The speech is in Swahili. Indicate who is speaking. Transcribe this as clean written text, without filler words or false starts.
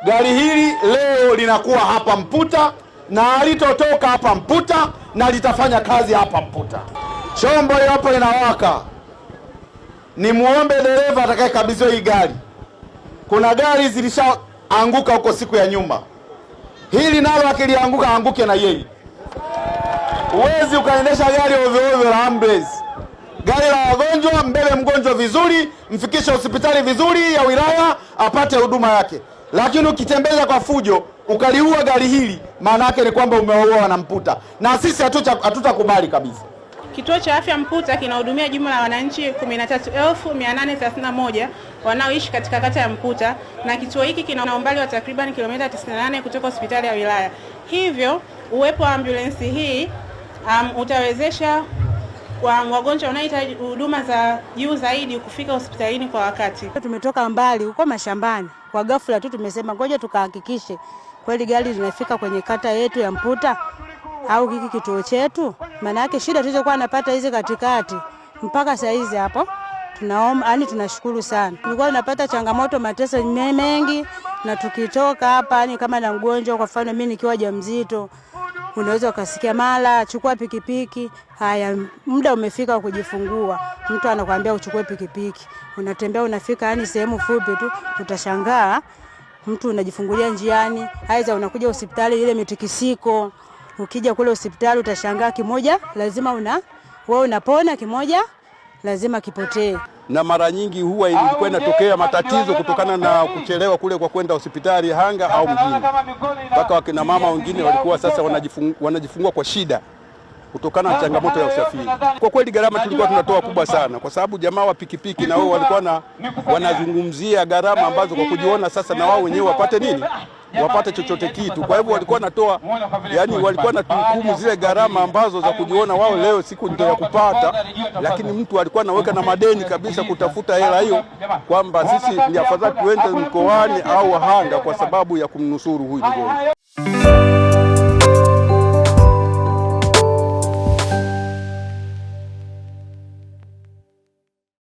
Speaker 1: Gari hili leo linakuwa hapa Mputa na litotoka hapa Mputa na litafanya kazi hapa Mputa. Chombo hapo linawaka. Ni muombe dereva atakayekabidhiwa hii gari. Kuna gari zilishaanguka huko siku ya nyuma. Hili nalo akilianguka anguke na yeye. Uwezi ukaendesha gari ovyo ovyo la ambulance. Gari la wagonjwa, mbele mgonjwa vizuri, mfikishe hospitali vizuri ya wilaya apate huduma yake. Lakini ukitembeza kwa fujo ukaliua gari hili, maana yake ni kwamba umeoa na Mputa. Na sisi hatutakubali kabisa.
Speaker 2: Kituo cha afya Mputa kinahudumia jumla ya wananchi 13,831 wanaoishi katika kata ya Mputa, na kituo hiki kina umbali wa takriban kilomita 98 kutoka hospitali ya wilaya. Hivyo uwepo wa ambulance hii utawezesha kwa wagonjwa wanaohitaji huduma za juu zaidi kufika hospitalini kwa wakati.
Speaker 3: Tumetoka mbali huko mashambani, kwa ghafla tu tumesema ngoja tukahakikishe kweli gari linafika kwenye kata yetu ya Mputa au hiki kituo chetu. Maana yake shida tulizokuwa napata hizi katikati mpaka saa hizi hapo tunaomba, yani tunashukuru sana. Tulikuwa tunapata changamoto, mateso mengi, na tukitoka hapa yani kama na mgonjwa, kwa mfano mimi nikiwa mjamzito, unaweza ukasikia mala chukua pikipiki. Haya, muda umefika kujifungua, mtu anakuambia uchukue pikipiki, unatembea unafika yani sehemu fupi tu, utashangaa mtu unajifungulia njiani. Aidha unakuja hospitali ile mitikisiko, ukija kule hospitali utashangaa kimoja lazima wewe unapona, kimoja lazima kipotee.
Speaker 4: Na mara nyingi huwa ilikuwa inatokea matatizo kutokana na kuchelewa kule kwa kwenda hospitali Hanga au mjini. Mpaka wakina mama wengine walikuwa sasa wanajifungua kwa shida kutokana na changamoto ya usafiri. Kwa kweli gharama tulikuwa tunatoa kubwa sana, kwa sababu jamaa wa pikipiki na wao walikuwa wanazungumzia gharama ambazo kwa kujiona sasa na wao wenyewe wapate nini? Wapate chochote kitu. Kwa hivyo walikuwa natoa, yani walikuwa natuhukumu zile gharama ambazo za kujiona wao leo siku ndio ya kupata, lakini mtu alikuwa anaweka na madeni kabisa kutafuta hela hiyo, kwamba sisi ni afadhali tuende mkoani au Hanga kwa sababu ya kumnusuru huyu mgonjwa.